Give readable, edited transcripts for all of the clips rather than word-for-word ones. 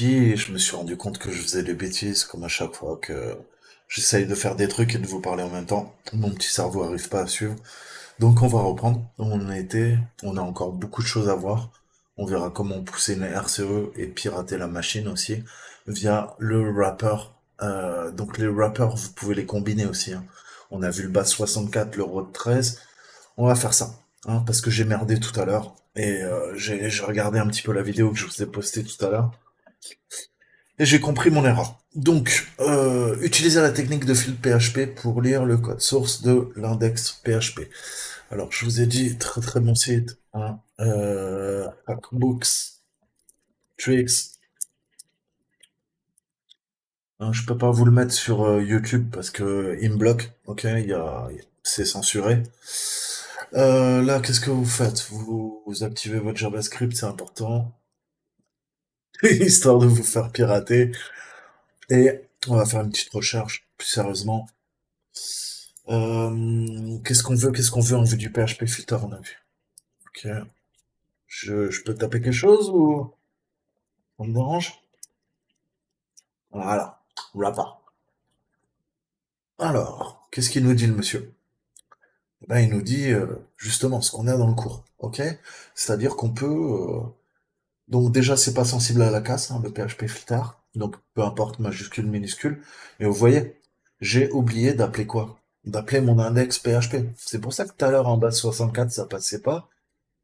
parti et je me suis rendu compte que je faisais des bêtises, comme à chaque fois que j'essaye de faire des trucs et de vous parler en même temps. Mon petit cerveau arrive pas à suivre. Donc on va reprendre. On a encore beaucoup de choses à voir. On verra comment pousser une RCE et pirater la machine aussi via le wrapper. Donc les wrappers, vous pouvez les combiner aussi, hein. On a vu le bas 64, le RAW 13. On va faire ça, hein, parce que j'ai merdé tout à l'heure. Et j'ai regardé un petit peu la vidéo que je vous ai postée tout à l'heure. Et j'ai compris mon erreur. Donc, utilisez la technique de fil PHP pour lire le code source de l'index PHP. Alors, je vous ai dit, très très bon site, hein, Hackbooks, Tricks. Hein, je peux pas vous le mettre sur YouTube parce que il me bloque, ok, c'est censuré. Là, qu'est-ce que vous faites? Vous activez votre JavaScript, c'est important, histoire de vous faire pirater. Et on va faire une petite recherche, plus sérieusement. Qu'est-ce qu'on veut? Qu'est-ce qu'on veut en vue du PHP filter, on a vu. Ok. Je peux taper quelque chose ou on me dérange? Voilà. Wrapper. Alors, qu'est-ce qu'il nous dit le monsieur? Eh ben, il nous dit justement ce qu'on a dans le cours. Ok? C'est-à-dire qu'on peut. Donc déjà, c'est pas sensible à la casse, hein, le PHP filter. Donc peu importe majuscule, minuscule. Mais vous voyez, j'ai oublié d'appeler quoi? D'appeler mon index PHP. C'est pour ça que tout à l'heure en base 64, ça passait pas.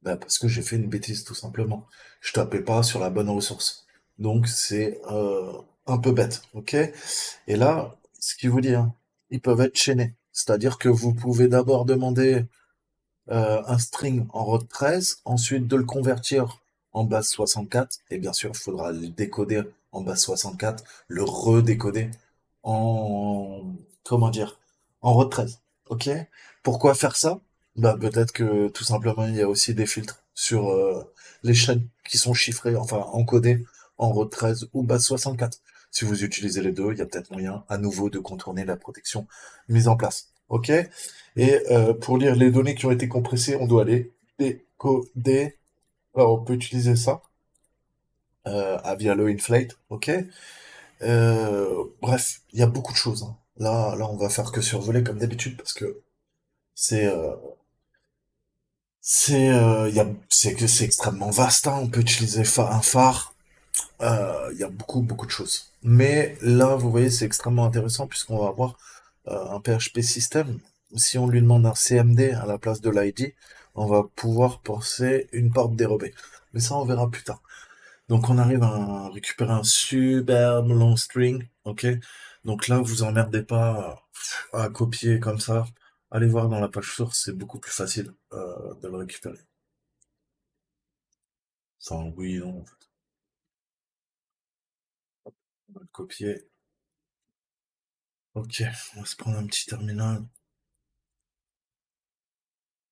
Bah, parce que j'ai fait une bêtise, tout simplement. Je tapais pas sur la bonne ressource. Donc, c'est un peu bête, ok? Et là, ce qu'il vous dit, hein, ils peuvent être chaînés. C'est-à-dire que vous pouvez d'abord demander un string en row 13, ensuite de le convertir en base 64, et bien sûr, il faudra le décoder en base 64, le redécoder en, comment dire, en row 13. Ok? Pourquoi faire ça? Bah, peut-être que tout simplement, il y a aussi des filtres sur les chaînes qui sont chiffrées, enfin encodées en row 13 ou base 64. Si vous utilisez les deux, il y a peut-être moyen à nouveau de contourner la protection mise en place. Ok? Et pour lire les données qui ont été compressées, on doit les décoder. Alors, on peut utiliser ça via le inflate, ok? Bref, il y a beaucoup de choses, hein. Là, on va faire que survoler comme d'habitude parce que c'est c'est extrêmement vaste, hein. On peut utiliser un phare. Il y a beaucoup de choses. Mais là, vous voyez, c'est extrêmement intéressant puisqu'on va avoir un PHP système. Si on lui demande un CMD à la place de l'ID, on va pouvoir penser une porte dérobée. Mais ça, on verra plus tard. Donc, on arrive à récupérer un superbe long string, ok? Donc là, vous emmerdez pas à copier comme ça. Allez voir dans la page source, c'est beaucoup plus facile de le récupérer. Sans oui, non. On va le copier. Ok, on va se prendre un petit terminal.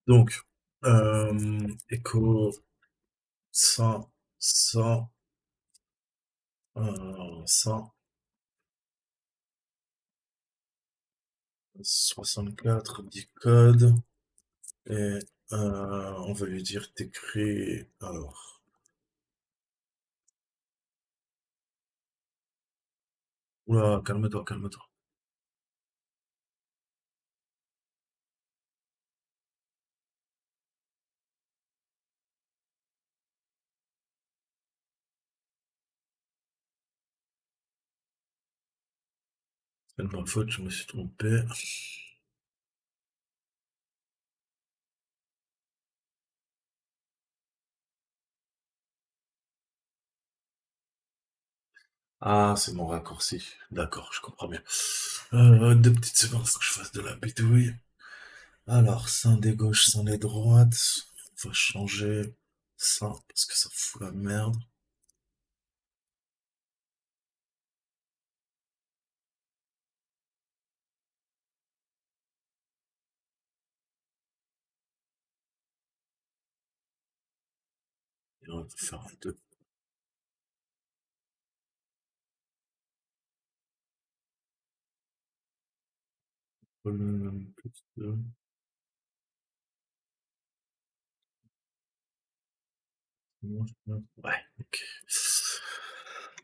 Donc, echo 100, 100, 100, 64 dit code, et on va lui dire t'écris, alors, oula, calme-toi, calme-toi. C'est de ma faute, je me suis trompé. Ah, c'est mon raccourci. D'accord, je comprends bien. Deux petites secondes, faut que je fasse de la bidouille. Alors, scindé gauche, scindé droite. On va changer ça, parce que ça fout la merde. Et on va faire un 2. Plus 2. Ouais, ok.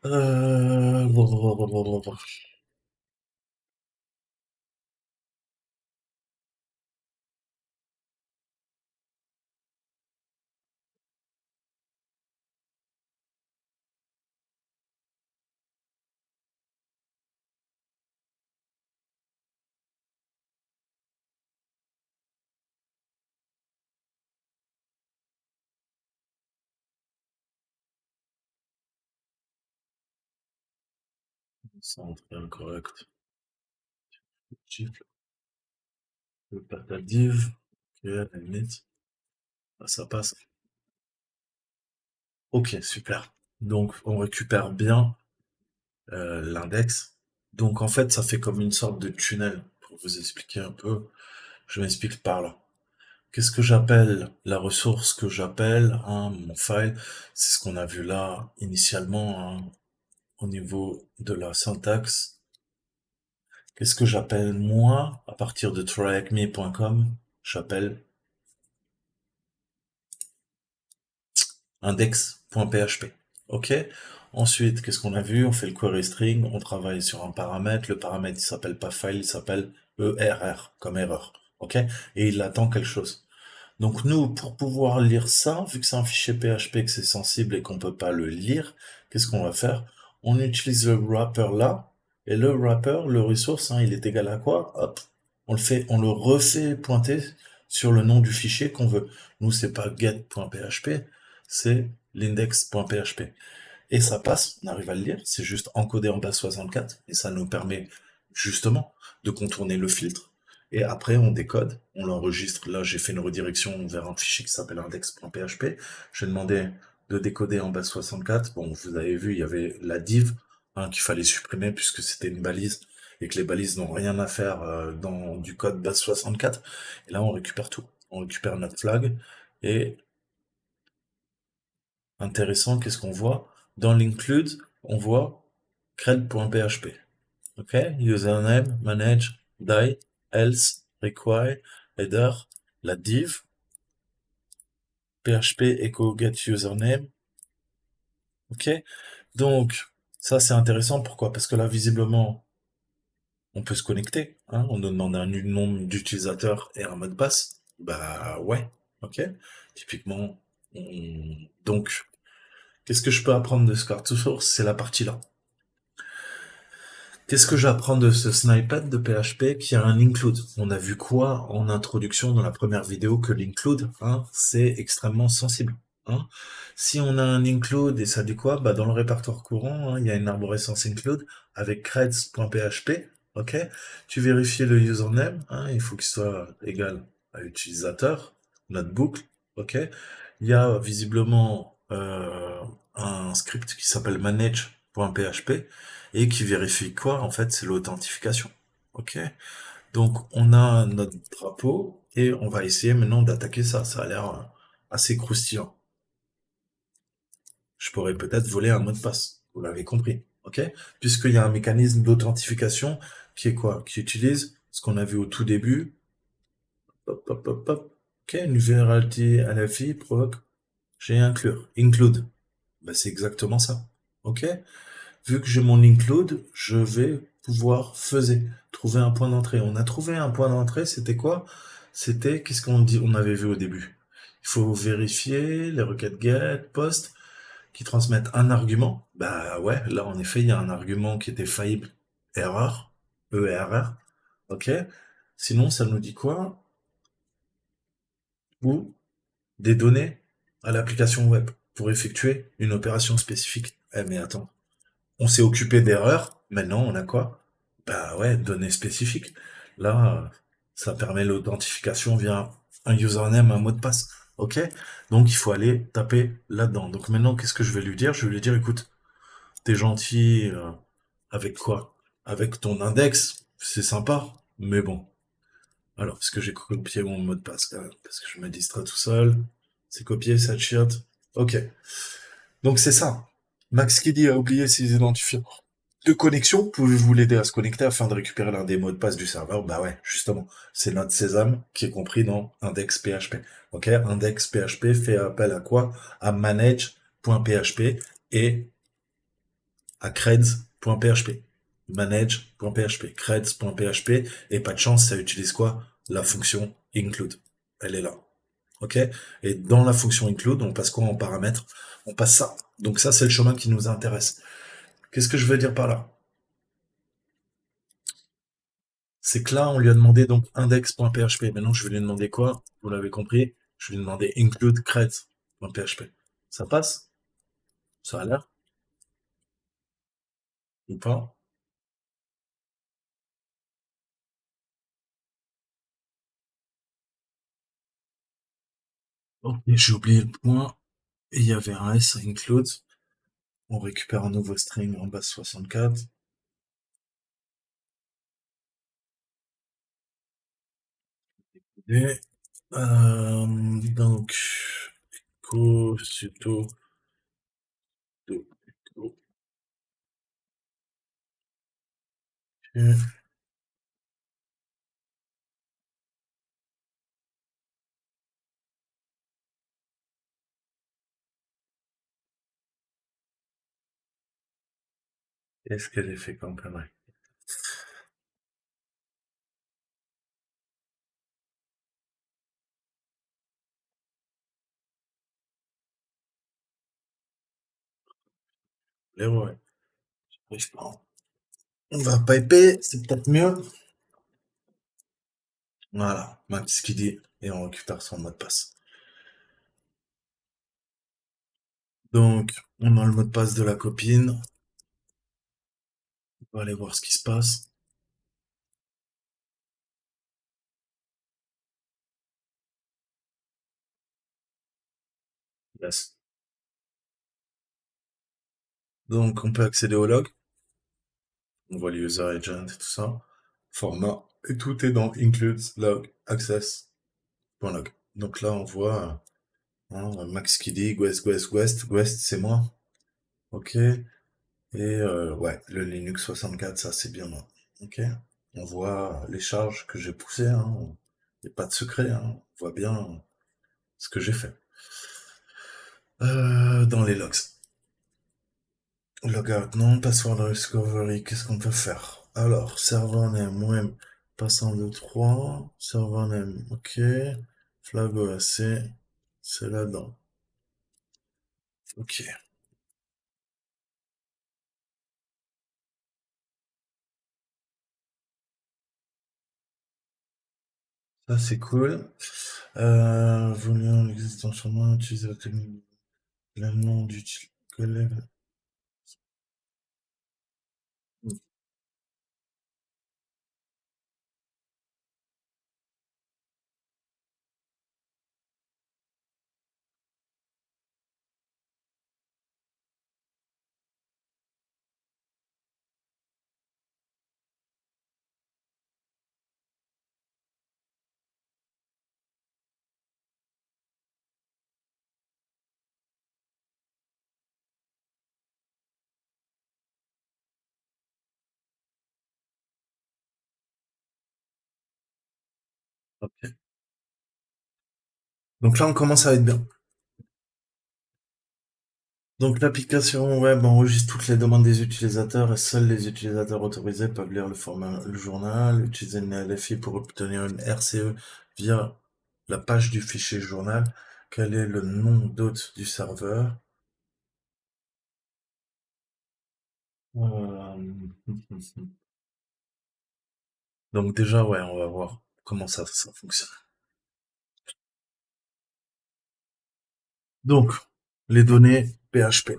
Blablabla. Centre incorrect. Chiffre. Le perdre div. Ok, à la limite. Ah, ça passe. Ok, super. Donc, on récupère bien l'index. Donc, en fait, ça fait comme une sorte de tunnel. Pour vous expliquer un peu, je m'explique par là. Qu'est-ce que j'appelle la ressource que j'appelle, hein, mon file? C'est ce qu'on a vu là initialement, hein, au niveau de la syntaxe. Qu'est-ce que j'appelle moi à partir de tryacme.com? J'appelle index.php. Ok. Ensuite, qu'est-ce qu'on a vu? On fait le query string, on travaille sur un paramètre. Le paramètre, il s'appelle pas file, il s'appelle ERR, comme erreur. Ok. Et il attend quelque chose. Donc nous, pour pouvoir lire ça, vu que c'est un fichier PHP, que c'est sensible et qu'on peut pas le lire, qu'est-ce qu'on va faire? On utilise le wrapper là, et le wrapper, le resource, hein, il est égal à quoi? Hop, on le refait pointer sur le nom du fichier qu'on veut. Nous, c'est pas get.php, c'est l'index.php. Et ça passe, on arrive à le lire, c'est juste encodé en base 64, et ça nous permet justement de contourner le filtre. Et après, on décode, on l'enregistre. Là, j'ai fait une redirection vers un fichier qui s'appelle index.php. J'ai demandé de décoder en base 64. Bon, vous avez vu, il y avait la div, hein, qu'il fallait supprimer puisque c'était une balise et que les balises n'ont rien à faire dans du code base 64. Et là, on récupère tout. On récupère notre flag et intéressant, qu'est-ce qu'on voit? Dans l'include, on voit cred.php. OK? Username, manage, die, else, require, header, la div, php echo get username. OK? Donc, ça c'est intéressant. Pourquoi? Parce que là, visiblement, on peut se connecter. Hein, on nous demande un nombre d'utilisateurs et un mot de passe. Bah ouais. OK? Typiquement, donc, qu'est-ce que je peux apprendre de ce card to source? C'est la partie là. Qu'est-ce que j'apprends de ce snippet de PHP qui a un include? On a vu quoi en introduction dans la première vidéo que l'include, hein, c'est extrêmement sensible. Hein. Si on a un include et ça dit quoi? Bah, dans le répertoire courant, hein, il y a une arborescence include avec creds.php. Ok. Tu vérifies le username, hein, il faut qu'il soit égal à utilisateur, notre boucle. Ok. Il y a visiblement un script qui s'appelle manage.php et qui vérifie quoi? En fait, c'est l'authentification. Ok? Donc, on a notre drapeau et on va essayer maintenant d'attaquer ça. Ça a l'air assez croustillant. Je pourrais peut-être voler un mot de passe. Vous l'avez compris. Ok? Puisqu'il y a un mécanisme d'authentification qui est quoi? Qui utilise ce qu'on a vu au tout début. Hop, hop, hop, hop. Ok? Une vulnerability NFI provoque. J'ai inclure. Include. Bah, c'est exactement ça. Ok? Vu que j'ai mon include, je vais pouvoir trouver un point d'entrée. On a trouvé un point d'entrée, c'était quoi? C'était, qu'est-ce qu'on dit, on avait vu au début. Il faut vérifier les requêtes get, post, qui transmettent un argument. Bah ouais, là en effet, il y a un argument qui était faillible, erreur, ERR, ok? Sinon, ça nous dit quoi? Ou des données à l'application web pour effectuer une opération spécifique. Eh mais attends, on s'est occupé d'erreurs, maintenant on a quoi? Bah ouais, données spécifiques. Là, ça permet l'authentification via un username, un mot de passe. Ok? Donc il faut aller taper là-dedans. Donc maintenant, qu'est-ce que je vais lui dire? Je vais lui dire, écoute, t'es gentil, avec quoi? Avec ton index, c'est sympa, mais bon. Alors, est-ce que j'ai copié mon mot de passe quand même? Parce que je me distrais tout seul. C'est copié, ça chiotte. Ok. Donc c'est ça. Max Kiddy a oublié ses identifiants de connexion. Pouvez-vous l'aider à se connecter afin de récupérer l'un des mots de passe du serveur? Bah ouais, justement. C'est notre sésame qui est compris dans index.php. Ok? Index.php fait appel à quoi? À manage.php et à creds.php. Manage.php, creds.php, et pas de chance, ça utilise quoi? La fonction include. Elle est là. OK? Et dans la fonction include, on passe quoi en paramètre? On passe ça. Donc ça, c'est le chemin qui nous intéresse. Qu'est-ce que je veux dire par là? C'est que là, on lui a demandé donc index.php. Maintenant, je vais lui demander quoi? Vous l'avez compris? Je vais lui demander include creds.php. Ça passe? Ça a l'air? Ou pas? Ok, j'ai oublié le point. Et il y avait un S include. On récupère un nouveau string en base 64. Et donc, echo sudo do echo. Qu'est-ce que j'ai fait comme connerie? Les ouais. J'arrive pas. On va piper, c'est peut-être mieux. Voilà, max qui dit, et on récupère son mot de passe. Donc, on a le mot de passe de la copine. On va aller voir ce qui se passe. Yes. Donc, on peut accéder au log. On voit les user agent et tout ça. Format. Et tout est dans includes log access.log. Donc là, on voit Max qui dit Guest, c'est moi. Ok. Et ouais, le Linux 64, ça c'est bien moi. Ok. On voit les charges que j'ai poussées. Hein. Il n'y a pas de secret. Hein. On voit bien ce que j'ai fait. Dans les logs. Logout, non, password discovery, qu'est-ce qu'on peut faire? Alors, server name, web, passant de 3, server name, ok, flag OAC, c'est là-dedans. Ok, ça c'est cool. Volume, l'existence sur moi, utiliser la technique, le nom d'utilisateur. Ok. Donc là, on commence à être bien. Donc l'application web enregistre toutes les demandes des utilisateurs et seuls les utilisateurs autorisés peuvent lire le journal, utiliser une LFI pour obtenir une RCE via la page du fichier journal. Quel est le nom d'hôte du serveur? Euh, Donc déjà, ouais, on va voir comment ça fonctionne. Donc, les données PHP.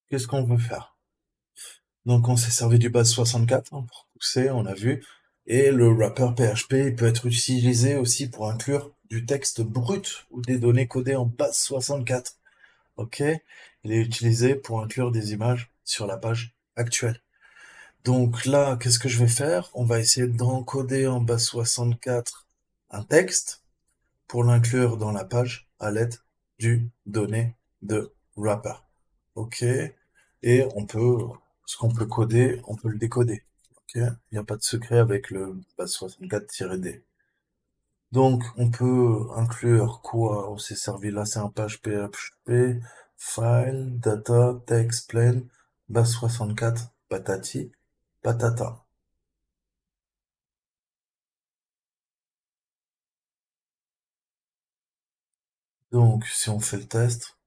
Qu'est-ce qu'on veut faire? Donc on s'est servi du base 64 hein, pour pousser, on a vu. Et le wrapper PHP il peut être utilisé aussi pour inclure du texte brut ou des données codées en base 64. Ok? Il est utilisé pour inclure des images sur la page actuelle. Donc là, qu'est-ce que je vais faire? On va essayer d'encoder en base 64 un texte pour l'inclure dans la page à l'aide du donné de wrapper. Ok. Et ce qu'on peut coder, on peut le décoder. Ok. Il n'y a pas de secret avec le base 64-D. Donc, on peut inclure quoi? On s'est servi là, c'est un page PHP, file, data, text, plain. base 64, patati, patata. Donc, si on fait le test,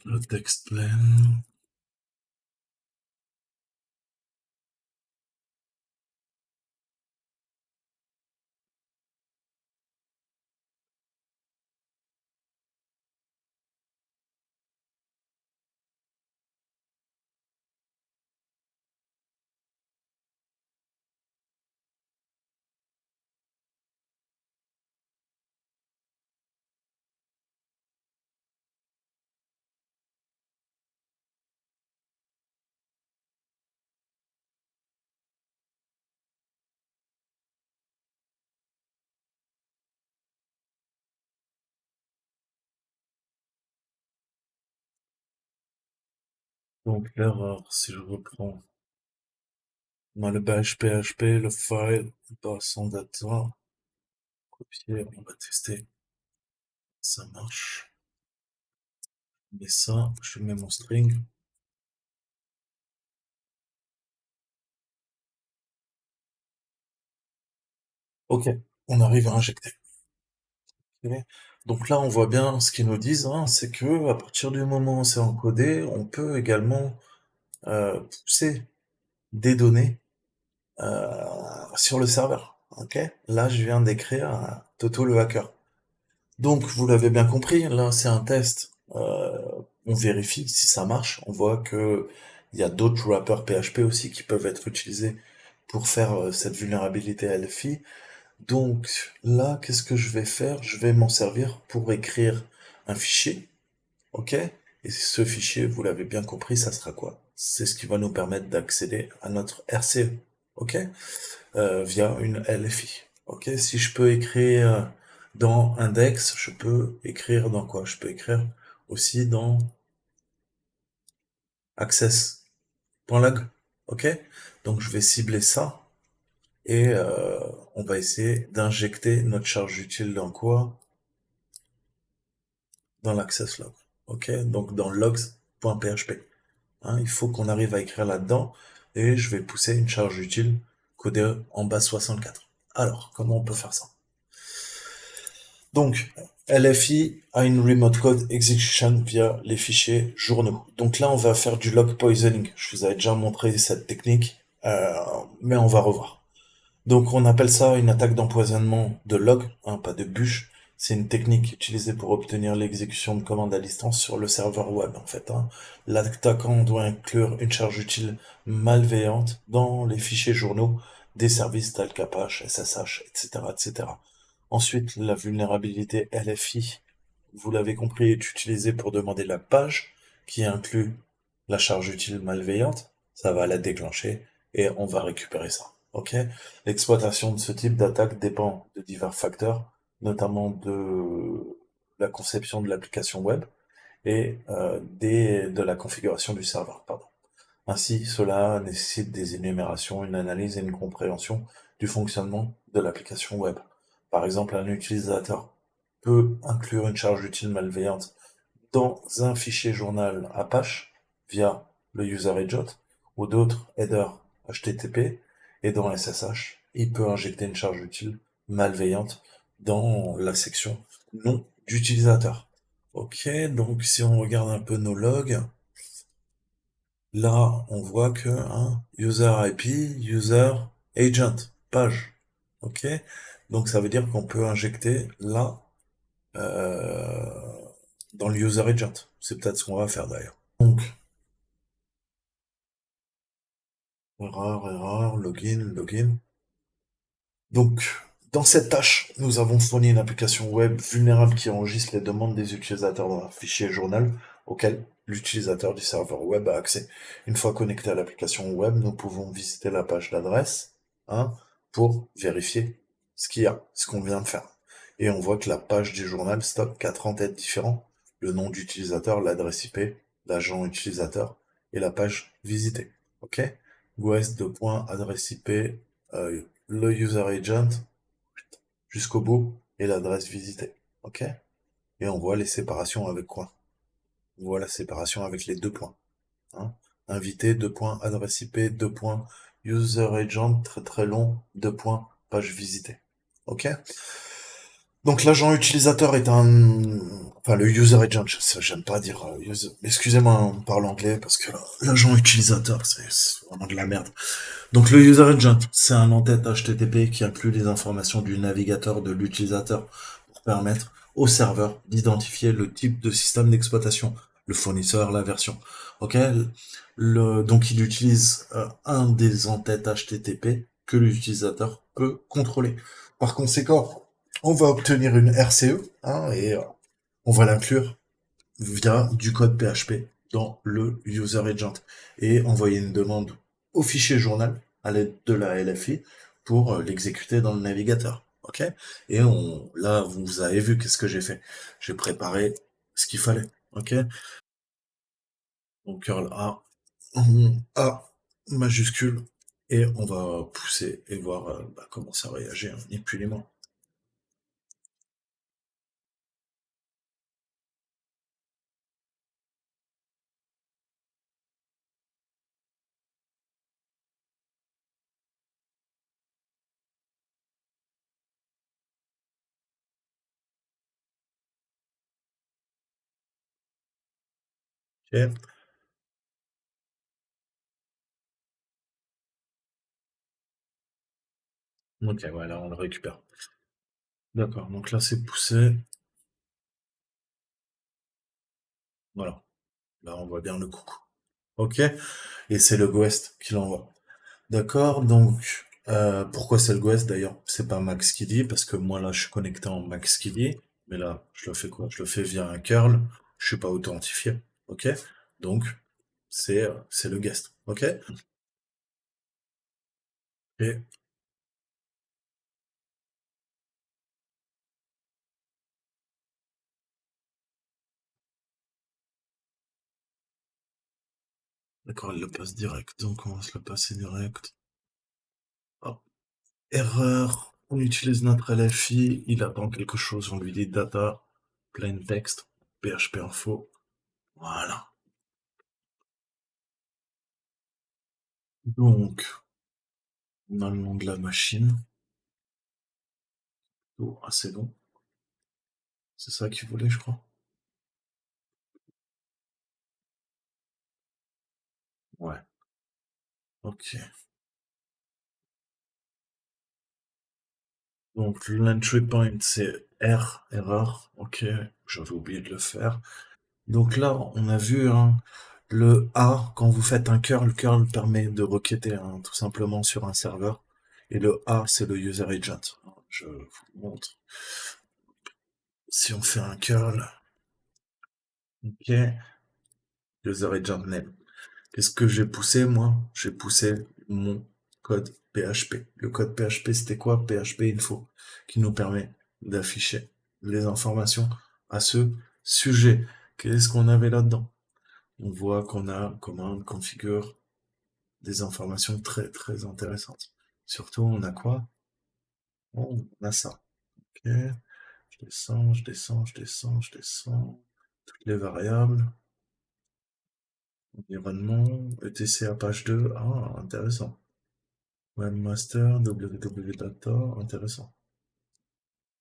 le texte plein. Donc, l'erreur, si je reprends, on a le bash PHP, le file, on passe en data, copier, on va tester, ça marche. Mais ça, je mets mon string. Ok, on arrive à injecter. Ok. Donc là, on voit bien ce qu'ils nous disent, hein, c'est que à partir du moment où c'est encodé, on peut également pousser des données sur le serveur. Ok. Là, je viens d'écrire Toto le hacker. Donc, vous l'avez bien compris, là, c'est un test. On vérifie si ça marche. On voit que il y a d'autres wrappers PHP aussi qui peuvent être utilisés pour faire cette vulnérabilité LFI. Donc là, qu'est-ce que je vais faire? Je vais m'en servir pour écrire un fichier, ok? Et ce fichier, vous l'avez bien compris, ça sera quoi? C'est ce qui va nous permettre d'accéder à notre RCE, ok? Via une LFI, ok? Si je peux écrire dans index, je peux écrire dans quoi? Je peux écrire aussi dans access.log, ok? Donc je vais cibler ça et on va essayer d'injecter notre charge utile dans quoi? Dans l'access log. Ok, donc dans logs.php. Hein, il faut qu'on arrive à écrire là-dedans et je vais pousser une charge utile codée en base 64. Alors, comment on peut faire ça? Donc, LFI a une remote code execution via les fichiers journaux. Donc là, on va faire du log poisoning. Je vous avais déjà montré cette technique, mais on va revoir. Donc on appelle ça une attaque d'empoisonnement de log, hein, pas de bûche. C'est une technique utilisée pour obtenir l'exécution de commandes à distance sur le serveur web, en fait, hein. L'attaquant doit inclure une charge utile malveillante dans les fichiers journaux des services tels qu'Apache, SSH, etc., etc. Ensuite, la vulnérabilité LFI, vous l'avez compris, est utilisée pour demander la page qui inclut la charge utile malveillante. Ça va la déclencher et on va récupérer ça. Ok? L'exploitation de ce type d'attaque dépend de divers facteurs, notamment de la conception de l'application web et de la configuration du serveur. Pardon. Ainsi, cela nécessite des énumérations, une analyse et une compréhension du fonctionnement de l'application web. Par exemple, un utilisateur peut inclure une charge utile malveillante dans un fichier journal Apache via le user agent ou d'autres headers HTTP et dans SSH, il peut injecter une charge utile malveillante dans la section nom d'utilisateur. Ok, donc si on regarde un peu nos logs, là on voit que user IP, user agent, page. Ok, donc ça veut dire qu'on peut injecter là dans le user agent. C'est peut-être ce qu'on va faire d'ailleurs. Donc erreur, login. Donc, dans cette tâche, nous avons fourni une application web vulnérable qui enregistre les demandes des utilisateurs dans un fichier journal auquel l'utilisateur du serveur web a accès. Une fois connecté à l'application web, nous pouvons visiter la page d'adresse, hein, pour vérifier ce qu'il y a, ce qu'on vient de faire. Et on voit que la page du journal stocke 4 en-têtes différents: le nom d'utilisateur, l'adresse IP, l'agent utilisateur et la page visitée. Ok? Guest, adresse IP, le user agent jusqu'au bout et l'adresse visitée. Ok? Et on voit les séparations avec quoi? On voit la séparation avec les deux points. Hein. Invité, deux points, adresse IP, deux points, user agent, très très long, deux points, page visitée. Ok? Donc l'agent utilisateur est un... Enfin, le user agent, j'aime pas dire Excusez-moi, on parle anglais parce que l'agent utilisateur, c'est vraiment de la merde. Donc le user agent, c'est un en-tête HTTP qui inclut les informations du navigateur de l'utilisateur pour permettre au serveur d'identifier le type de système d'exploitation, le fournisseur, la version. Ok. Donc il utilise un des en-têtes HTTP que l'utilisateur peut contrôler. Par conséquent, on va obtenir une RCE, hein, et on va l'inclure via du code PHP dans le user agent et envoyer une demande au fichier journal à l'aide de la LFI pour l'exécuter dans le navigateur. Ok? Et là, vous avez vu qu'est-ce que j'ai fait. J'ai préparé ce qu'il fallait. Ok? Donc curl A majuscule, et on va pousser et voir comment ça réagit, hein, ni plus ni moins. Ok, ok, voilà, on le récupère. D'accord, donc là c'est poussé. Voilà, là on voit bien le coucou. Ok, et c'est le Ghost qui l'envoie. D'accord, donc pourquoi c'est le Ghost d'ailleurs? C'est pas Max qui dit, parce que moi là je suis connecté en Max qui dit, mais là je le fais quoi? Je le fais via un curl, je suis pas authentifié. Ok, donc c'est le guest. Ok, et d'accord, elle le passe direct, donc on va se le passer direct. Hop. Erreur, on utilise notre LFI, il attend quelque chose, on lui dit data, plain text, PHP info, voilà. Donc, on a le nom de la machine. Oh, ah, c'est bon. C'est ça qu'il voulait, je crois. Ouais, ok. Donc, l'entry point, c'est R, erreur. Ok, j'avais oublié de le faire. Donc là, on a vu, hein, le A, quand vous faites un curl, le curl permet de requêter, hein, tout simplement sur un serveur. Et le A, c'est le user agent. Je vous montre. Si on fait un curl, ok, user agent name. Qu'est-ce que j'ai poussé, moi? J'ai poussé mon code PHP. Le code PHP, c'était quoi? PHP info, qui nous permet d'afficher les informations à ce sujet. Qu'est-ce qu'on avait là-dedans? On voit qu'on a commande, configure, des informations très très intéressantes. Surtout, on a quoi? Oh, on a ça. Ok, je descends, je descends, je descends, je descends. Toutes les variables. Environnement, ETC à page 2. Ah, intéressant. Webmaster, www.data, intéressant.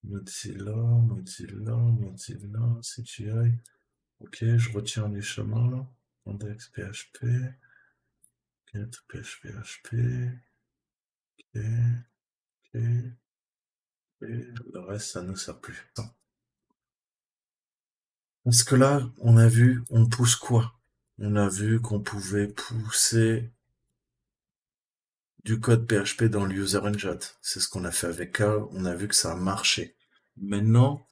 Mozilla, CGI. Ok, je retiens les chemins là. Index PHP, get PHP, ok, ok, et le reste, ça ne sert plus. Parce que là, on a vu, on pousse quoi? On a vu qu'on pouvait pousser du code PHP dans le user engine. C'est ce qu'on a fait avec Carl, on a vu que ça a marché. Maintenant,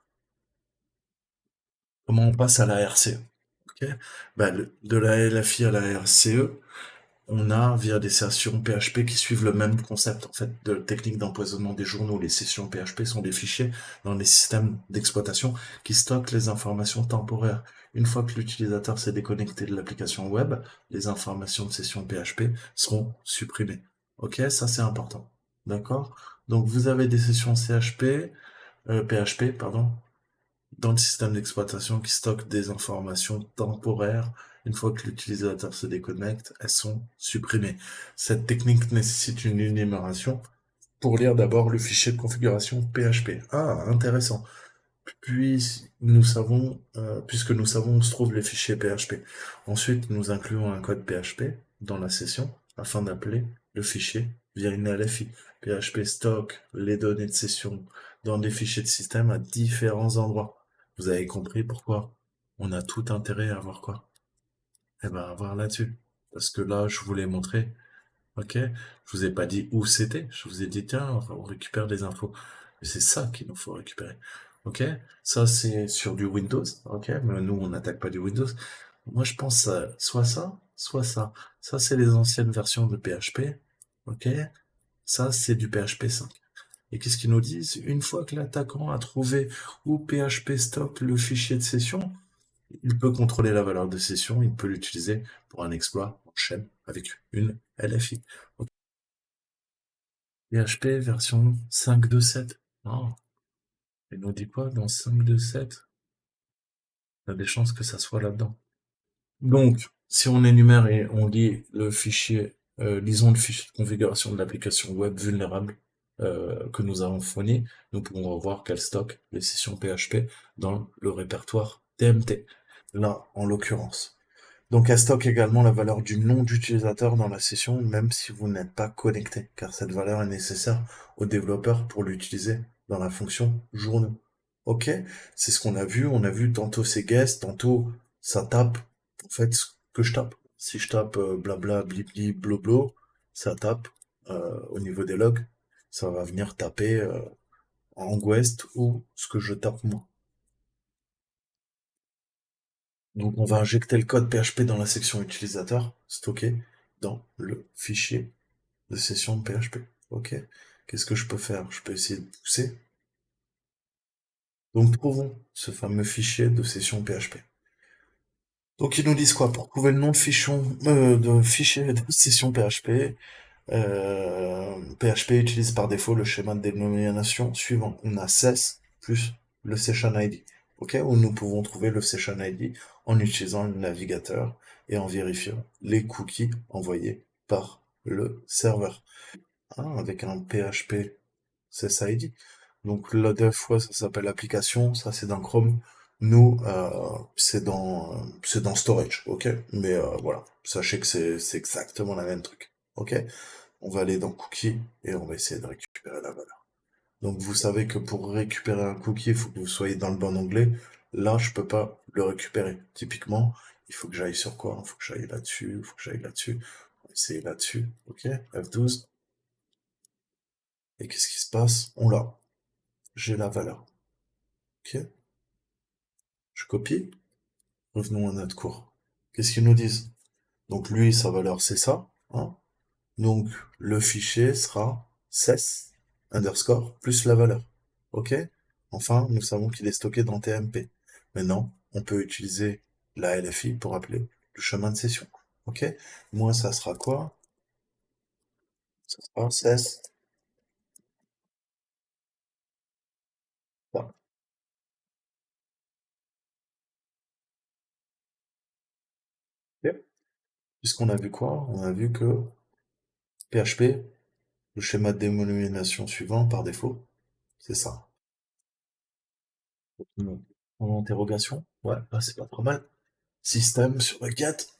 comment on passe à la RCE? Ok. Bah, de la LFI à la RCE, on a via des sessions PHP qui suivent le même concept en fait de technique d'empoisonnement des journaux. Les sessions PHP sont des fichiers dans les systèmes d'exploitation qui stockent les informations temporaires. Une fois que l'utilisateur s'est déconnecté de l'application web, les informations de session PHP seront supprimées. Ok, ça c'est important. D'accord? Donc vous avez des sessions PHP, pardon, dans le système d'exploitation qui stocke des informations temporaires. Une fois que l'utilisateur se déconnecte, elles sont supprimées. Cette technique nécessite une énumération pour lire d'abord le fichier de configuration PHP. Ah, intéressant. Puisque nous savons où se trouvent les fichiers PHP. Ensuite, nous incluons un code PHP dans la session afin d'appeler le fichier via une LFI. PHP stocke les données de session dans des fichiers de système à différents endroits. Vous avez compris pourquoi on a tout intérêt à voir quoi? Eh ben, à voir là-dessus. Parce que là, je vous l'ai montré. Ok? Je vous ai pas dit où c'était. Je vous ai dit, tiens, on récupère des infos. Mais c'est ça qu'il nous faut récupérer. Ok? Ça, c'est sur du Windows. Ok? Mais nous, on n'attaque pas du Windows. Moi, je pense soit ça, soit ça. Ça, c'est les anciennes versions de PHP. Ok? Ça, c'est du PHP 5. Et qu'est-ce qu'ils nous disent? Une fois que l'attaquant a trouvé où PHP stocke le fichier de session, il peut contrôler la valeur de session, il peut l'utiliser pour un exploit en chaîne avec une LFI. PHP version 5.2.7. Oh, il nous dit quoi dans 5.2.7? Il y a des chances que ça soit là-dedans. Donc, si on énumère et on lit le fichier, lisons le fichier de configuration de l'application web vulnérable que nous avons fourni, nous pourrons voir qu'elle stocke les sessions PHP dans le répertoire TMT. Là, en l'occurrence. Donc elle stocke également la valeur du nom d'utilisateur dans la session, même si vous n'êtes pas connecté, car cette valeur est nécessaire au développeur pour l'utiliser dans la fonction journaux. Ok? C'est ce qu'on a vu. On a vu tantôt c'est guest, tantôt ça tape en fait ce que je tape. Si je tape blabla blibli bloblo, ça tape au niveau des logs, ça va venir taper en guest ou ce que je tape moi. Donc on va injecter le code PHP dans la section utilisateur, stocké dans le fichier de session de PHP. Ok. Qu'est-ce que je peux faire? Je peux essayer de pousser. Donc trouvons ce fameux fichier de session PHP. Donc ils nous disent quoi? Pour trouver le nom de fichier de session PHP, PHP utilise par défaut le schéma de dénomination suivant. On a cess plus le session ID. Ok, où nous pouvons trouver le session ID en utilisant le navigateur et en vérifiant les cookies envoyés par le serveur. Hein, avec un PHP SSID. Donc là, des fois, ça s'appelle application, ça c'est dans Chrome. Nous, c'est dans Storage, ok? Mais voilà, sachez que c'est exactement la même truc, ok? On va aller dans Cookie et on va essayer de récupérer la valeur. Donc vous savez que pour récupérer un cookie, il faut que vous soyez dans le bon onglet. Là, je peux pas le récupérer. Typiquement, il faut que j'aille sur quoi? Il faut que j'aille là-dessus, il faut que j'aille là-dessus. On va essayer là-dessus, ok? F12. Et qu'est-ce qui se passe? On l'a. J'ai la valeur. Ok? Je copie. Revenons à notre cours. Qu'est-ce qu'ils nous disent? Donc lui, sa valeur, c'est ça. Hein. Donc le fichier sera cess underscore plus la valeur. Ok? Enfin, nous savons qu'il est stocké dans TMP. Maintenant, on peut utiliser la LFI pour appeler le chemin de session. Ok? Moi, ça sera quoi? Ça sera cess. Voilà. Ok. Puisqu'on a vu quoi? On a vu que PHP, le schéma de dénomination suivant par défaut, c'est ça. Non. En interrogation? Ouais, bah, c'est pas trop mal. Système sur le 4.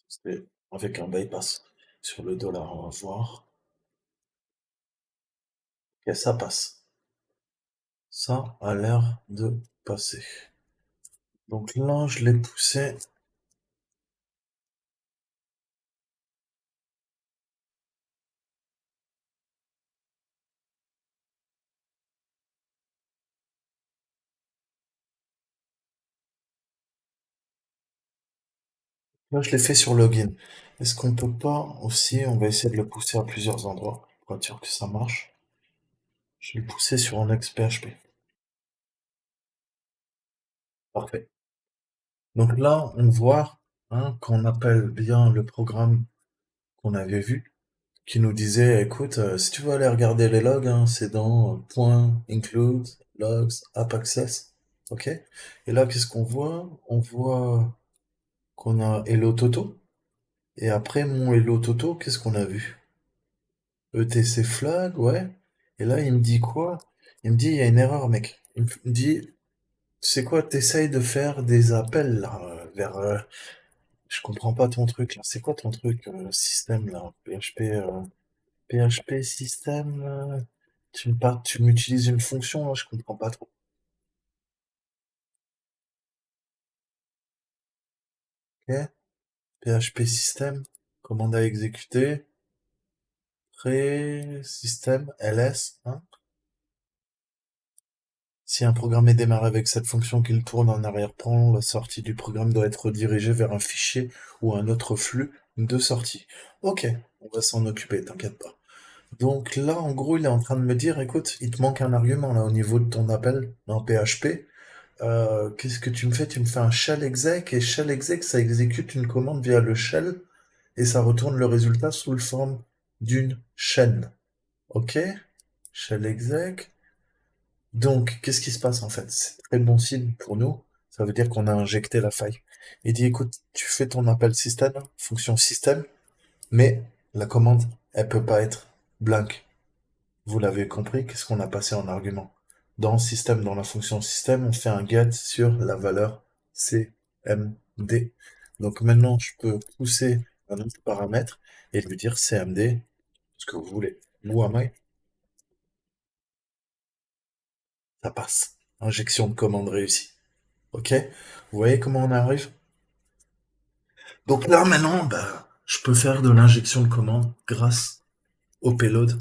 C'était avec un bypass sur le dollar, on va voir. Et ça passe. Ça a l'air de passer. Donc là, je l'ai poussé. Là, je l'ai fait sur login. Est-ce qu'on peut pas aussi, on va essayer de le pousser à plusieurs endroits pour être sûr que ça marche. Je vais le pousser sur un ex PHP. Parfait. Donc là, on voit hein, qu'on appelle bien le programme qu'on avait vu, qui nous disait, écoute, si tu veux aller regarder les logs, hein, c'est dans point include logs app access, ok? Et là, qu'est-ce qu'on voit? On voit qu'on a Hello Toto. Et après mon Hello Toto, qu'est-ce qu'on a vu? ETC flag, ouais. Et là, il me dit quoi? Il me dit, il y a une erreur, mec. Il me dit, tu sais quoi, t'essayes de faire des appels là, vers... je comprends pas ton truc là. C'est quoi ton truc, système là? PHP système, tu m'utilises une fonction là, je comprends pas trop. Ok? PHP système, commande à exécuter, système, ls, hein. Si un programme est démarré avec cette fonction qu'il tourne en arrière-plan, la sortie du programme doit être redirigée vers un fichier ou un autre flux de sortie. Ok, on va s'en occuper, t'inquiète pas. Donc là, en gros, il est en train de me dire, écoute, il te manque un argument là au niveau de ton appel dans PHP. Qu'est-ce que tu me fais? Tu me fais un shell exec et shell exec, ça exécute une commande via le shell et ça retourne le résultat sous le forme d'une chaîne. Ok? Shell exec. Donc, qu'est-ce qui se passe en fait? C'est très bon signe pour nous. Ça veut dire qu'on a injecté la faille. Il dit, écoute, tu fais ton appel système, fonction système, mais la commande, elle peut pas être blank. Vous l'avez compris, qu'est-ce qu'on a passé en argument? Dans système, dans la fonction système, on fait un get sur la valeur CMD. Donc maintenant, je peux pousser un autre paramètre et lui dire CMD, ce que vous voulez. Who am I? Ça passe. Injection de commande réussie. Ok? Vous voyez comment on arrive? Donc là, maintenant, bah, je peux faire de l'injection de commande grâce au payload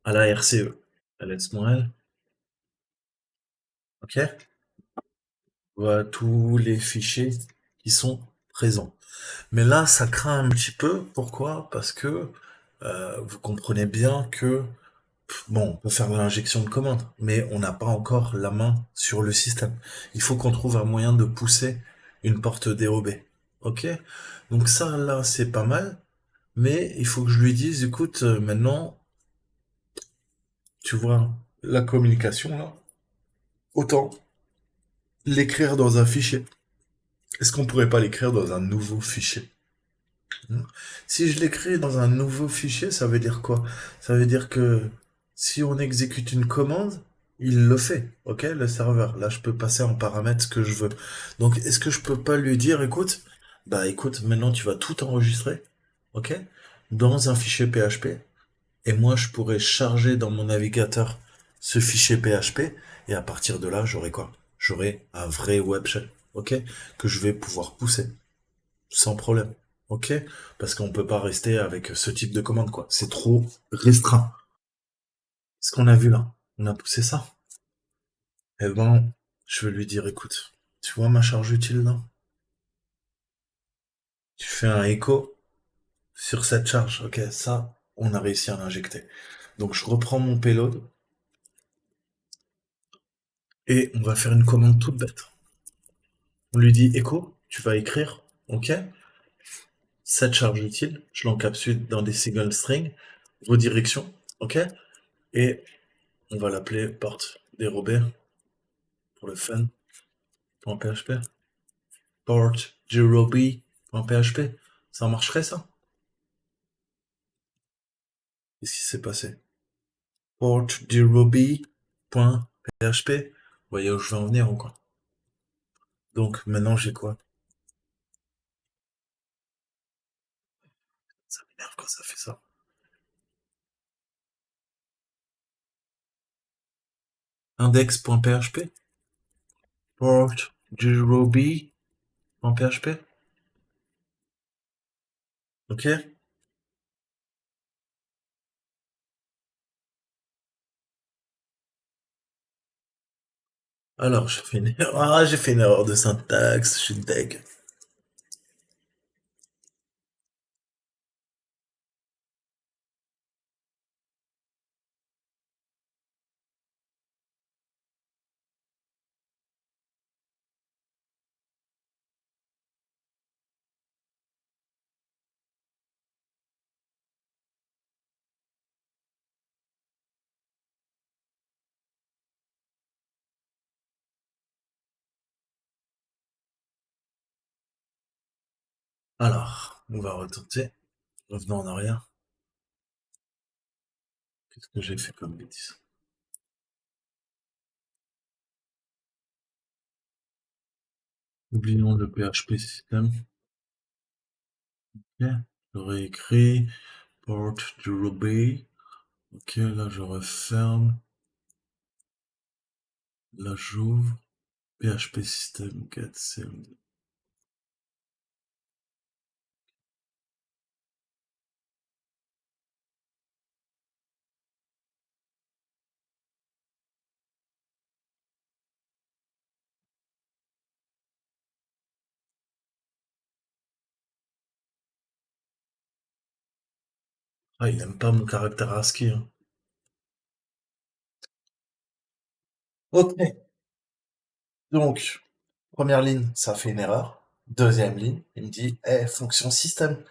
à la RCE. ls-l, ok? Voilà tous les fichiers qui sont présents. Mais là, ça craint un petit peu. Pourquoi? Parce que vous comprenez bien que, bon, on peut faire de l'injection de commande, mais on n'a pas encore la main sur le système. Il faut qu'on trouve un moyen de pousser une porte dérobée. Ok? Donc ça, là, c'est pas mal. Mais il faut que je lui dise, écoute, maintenant, tu vois, la communication, là, autant l'écrire dans un fichier. Est-ce qu'on pourrait pas l'écrire dans un nouveau fichier? Hmm. Si je l'écris dans un nouveau fichier, ça veut dire quoi? Ça veut dire que si on exécute une commande, il le fait, ok, le serveur. Là, je peux passer en paramètre ce que je veux. Donc, est-ce que je peux pas lui dire, écoute, bah écoute, maintenant tu vas tout enregistrer, ok, dans un fichier PHP, et moi je pourrais charger dans mon navigateur ce fichier PHP, et à partir de là, j'aurai quoi? J'aurai un vrai web shell, ok, que je vais pouvoir pousser sans problème. Ok? Parce qu'on peut pas rester avec ce type de commande, quoi. C'est trop restreint. Ce qu'on a vu là, on a poussé ça. Eh ben, je vais lui dire, écoute, tu vois ma charge utile là? Tu fais un écho sur cette charge. Ok, ça, on a réussi à l'injecter. Donc je reprends mon payload et on va faire une commande toute bête. On lui dit écho, tu vas écrire, ok? Cette charge utile, je l'encapsule dans des single strings, redirection, ok? Et on va l'appeler porte dérobée pour le fun. .php. Port Jirobi.php. Ça marcherait ça? Qu'est-ce qui s'est passé? Port Jirobi.php. Vous voyez où je veux en venir ou quoi? Donc maintenant j'ai quoi? Ça m'énerve quand ça fait ça. Index.php, port 0b.php, ok? Alors, j'ai fait une erreur. Ah, j'ai fait une erreur de syntaxe, je suis deg. Alors, on va retenter. Revenons en arrière. Qu'est-ce que j'ai fait comme bêtise? Oublions le PHP système. Ok. Je réécris port du Ruby. Ok, là je referme. Là j'ouvre. PHP système get saved. Ah, il aime pas mon caractère ASCII, hein. Ok, donc, première ligne, ça fait une erreur. Deuxième ligne, il me dit, fonction système.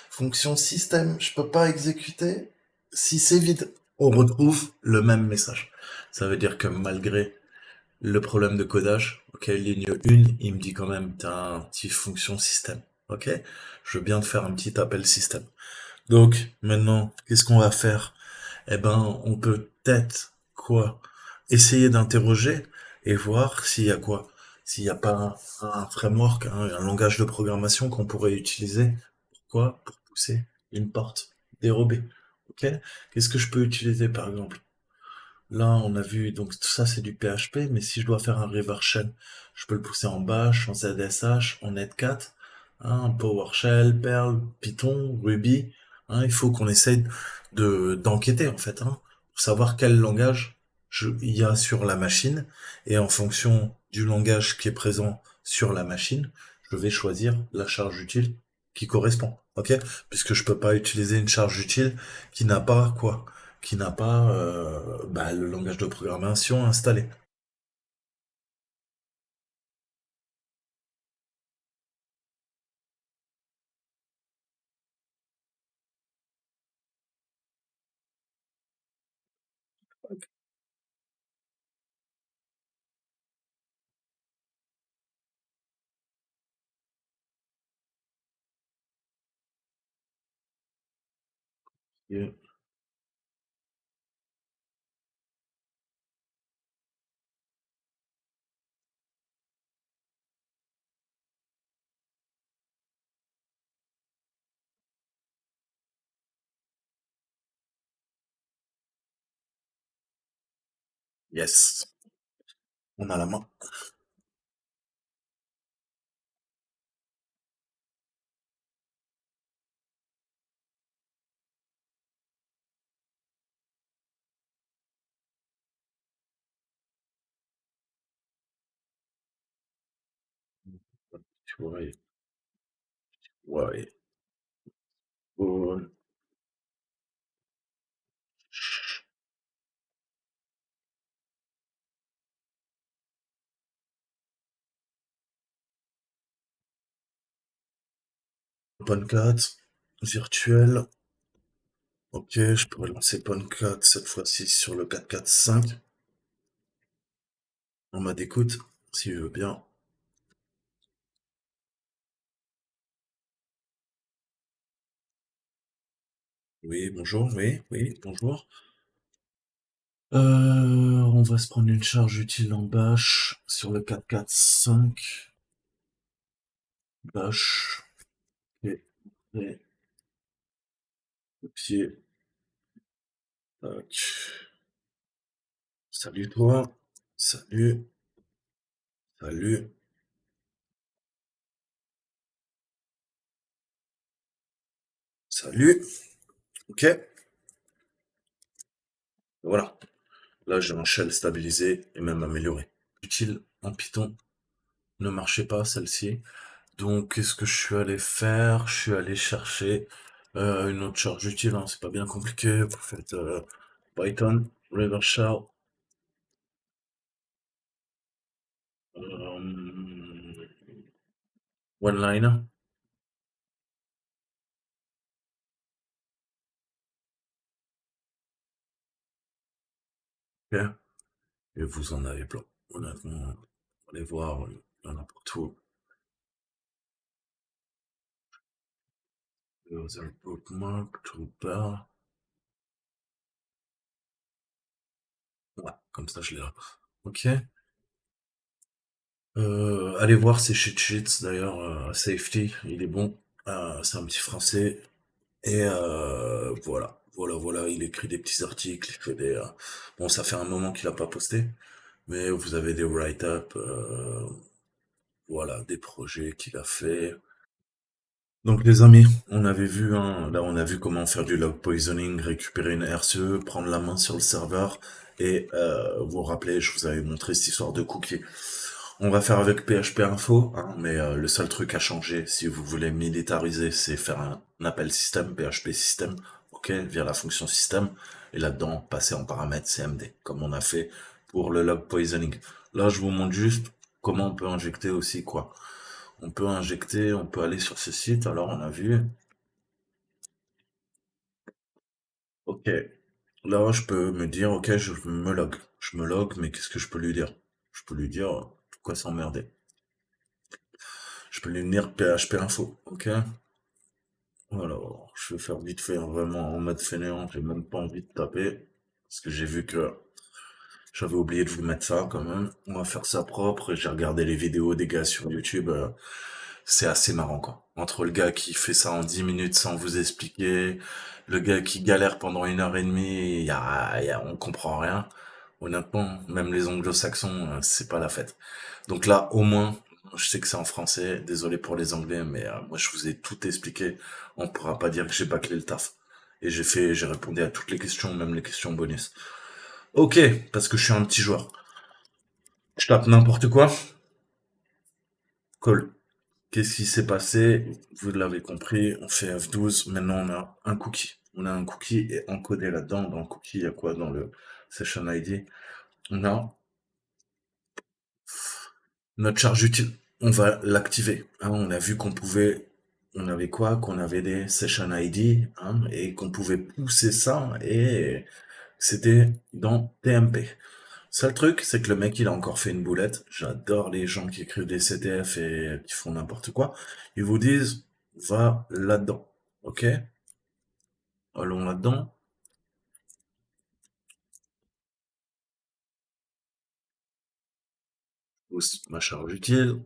Fonction système, je peux pas exécuter si c'est vide. On retrouve le même message. Ça veut dire que malgré le problème de codage, ok, ligne 1, il me dit quand même, t'as un petit fonction système. Ok? Je veux bien te faire un petit appel système. Donc, maintenant, qu'est-ce qu'on va faire? Eh ben, on peut peut-être, quoi, essayer d'interroger et voir s'il y a quoi? S'il n'y a pas un framework, un langage de programmation qu'on pourrait utiliser. Pourquoi? Pour pousser une porte dérobée. Ok? Qu'est-ce que je peux utiliser, par exemple? Là, on a vu, donc tout ça c'est du PHP, mais si je dois faire un reverse shell, je peux le pousser en Bash, en ZSH, en Netcat, hein, PowerShell, Perl, Python, Ruby. Hein, il faut qu'on essaye d'enquêter en fait, hein, pour savoir quel langage il y a sur la machine, et en fonction du langage qui est présent sur la machine, je vais choisir la charge utile qui correspond. Ok? Puisque je peux pas utiliser une charge utile qui n'a pas quoi? Qui n'a pas le langage de programmation installé. Et yes, on a la main. Tu vois, ouais. Poncat, virtuel. Ok, je pourrais lancer Poncat cette fois-ci sur le 4.4.5 en mode écoute, si je veux bien. Oui, bonjour, oui, oui, bonjour. On va se prendre une charge utile en bash sur le 4.4.5. Bash. Et, et, copier. Tac. Salut toi. Salut, salut, salut. Ok, voilà. Là, j'ai un shell stabilisé et même amélioré. Utile en Python ne marchait pas celle-ci. Donc, qu'est-ce que je suis allé faire? Je suis allé chercher une autre charge utile, hein, c'est pas bien compliqué. Vous faites Python, reverse shell, one-liner. Ok. Et vous en avez plein. Honnêtement, allez voir, il y en a partout. User bookmark, toolbar. Ouais, comme ça je l'ai là. Ok. Allez voir ses cheat sheets d'ailleurs, Safety, il est bon. C'est un petit français. Et voilà, il écrit des petits articles, il fait des... Bon, ça fait un moment qu'il a pas posté, mais vous avez des write-up, voilà, des projets qu'il a fait. Donc les amis, on avait vu, hein, là on a vu comment faire du log poisoning, récupérer une RCE, prendre la main sur le serveur, et vous vous rappelez, je vous avais montré cette histoire de cookie. On va faire avec PHP Info, hein, mais le seul truc à changer, si vous voulez militariser, c'est faire un appel système, PHP système, ok, via la fonction système, et là-dedans, passer en paramètre CMD, comme on a fait pour le log poisoning. Là, je vous montre juste comment on peut injecter aussi, quoi. On peut injecter, on peut aller sur ce site, alors on a vu, ok, là, je peux me dire, ok, je me log. Je me log, mais qu'est-ce que je peux lui dire? Je peux lui dire, pourquoi s'emmerder? Je peux lui dire PHP info, ok? Voilà, je vais faire vite fait, hein, vraiment en mode fainéant, j'ai même pas envie de taper, parce que j'ai vu que j'avais oublié de vous mettre ça quand même. On va faire ça propre, et j'ai regardé les vidéos des gars sur YouTube, c'est assez marrant quoi. Entre le gars qui fait ça en 10 minutes sans vous expliquer, le gars qui galère pendant 1 heure et demie, on comprend rien. Honnêtement, même les anglo-saxons, c'est pas la fête. Donc là, au moins, je sais que c'est en français, désolé pour les anglais, mais moi je vous ai tout expliqué. On pourra pas dire que j'ai bâclé le taf. Et j'ai répondu à toutes les questions, même les questions bonus. Ok, parce que je suis un petit joueur. Je tape n'importe quoi. Call. Qu'est-ce qui s'est passé? Vous l'avez compris, on fait F12. Maintenant, on a un cookie. On a un cookie et encodé là-dedans. Dans le cookie, il y a quoi dans le session ID? On a notre charge utile. On va l'activer. Hein. On a vu qu'on pouvait, on avait quoi? Qu'on avait des session ID, hein, et qu'on pouvait pousser ça et c'était dans TMP. Seul truc, c'est que le mec, il a encore fait une boulette. J'adore les gens qui écrivent des CTF et qui font n'importe quoi. Ils vous disent, va là-dedans. Ok? Allons là-dedans. Pousse ma charge utile.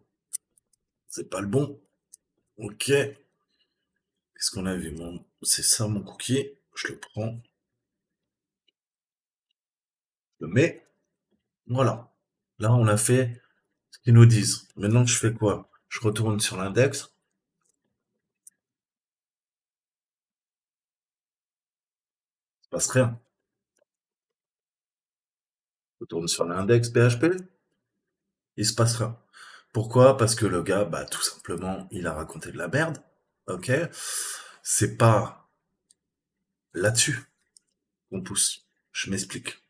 C'est pas le bon. Ok. Qu'est-ce qu'on a vu? C'est ça mon cookie. Je le prends. Je le mets. Voilà. Là, on a fait ce qu'ils nous disent. Maintenant, je fais quoi? Je retourne sur l'index. Il se passe rien. Je retourne sur l'index PHP. Il se passe rien. Pourquoi? Parce que le gars, bah, tout simplement, il a raconté de la merde. Ok? C'est pas là-dessus qu'on pousse. Je m'explique.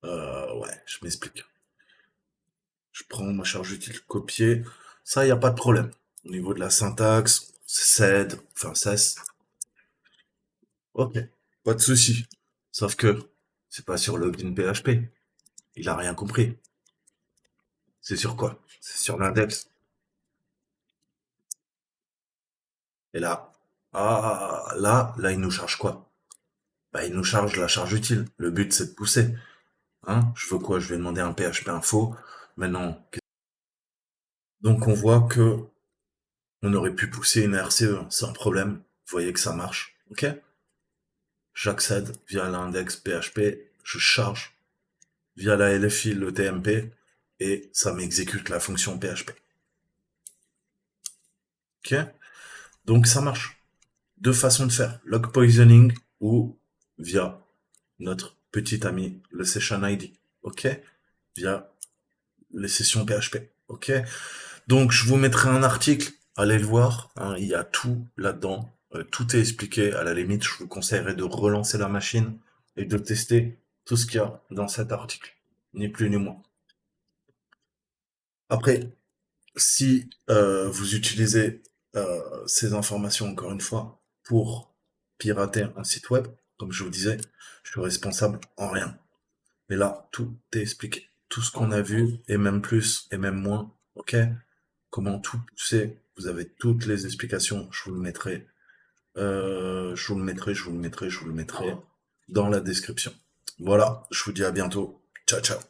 Ouais, je m'explique. Je prends ma charge utile copier. Ça, y a pas de problème. Au niveau de la syntaxe, c'est enfin, cesse. Ok. Pas de souci. Sauf que, c'est pas sur login PHP. Il a rien compris. C'est sur quoi? C'est sur l'index. Et là, là, il nous charge quoi? Bah, il nous charge la charge utile. Le but, c'est de pousser. Hein? Je veux quoi? Je vais demander un PHP info. Maintenant, donc on voit que on aurait pu pousser une RCE sans problème. Vous voyez que ça marche. Ok? J'accède via l'index PHP, je charge. via la LFI, le TMP, et ça m'exécute la fonction PHP. Ok? Donc ça marche. Deux façons de faire. Log poisoning ou via notre petit ami, le session ID. Ok? Via les sessions PHP. Ok? Donc je vous mettrai un article, allez le voir, hein, il y a tout là-dedans, tout est expliqué. À la limite, je vous conseillerais de relancer la machine et de tester tout ce qu'il y a dans cet article, ni plus ni moins. Après, si vous utilisez ces informations, encore une fois, pour pirater un site web, comme je vous disais, je suis responsable en rien. Mais là, tout est expliqué. Tout ce qu'on a vu, et même plus, et même moins, ok? Comment tout pousser, vous avez toutes les explications, je vous le mettrai, je vous le mettrai dans la description. Voilà, je vous dis à bientôt. Ciao, ciao.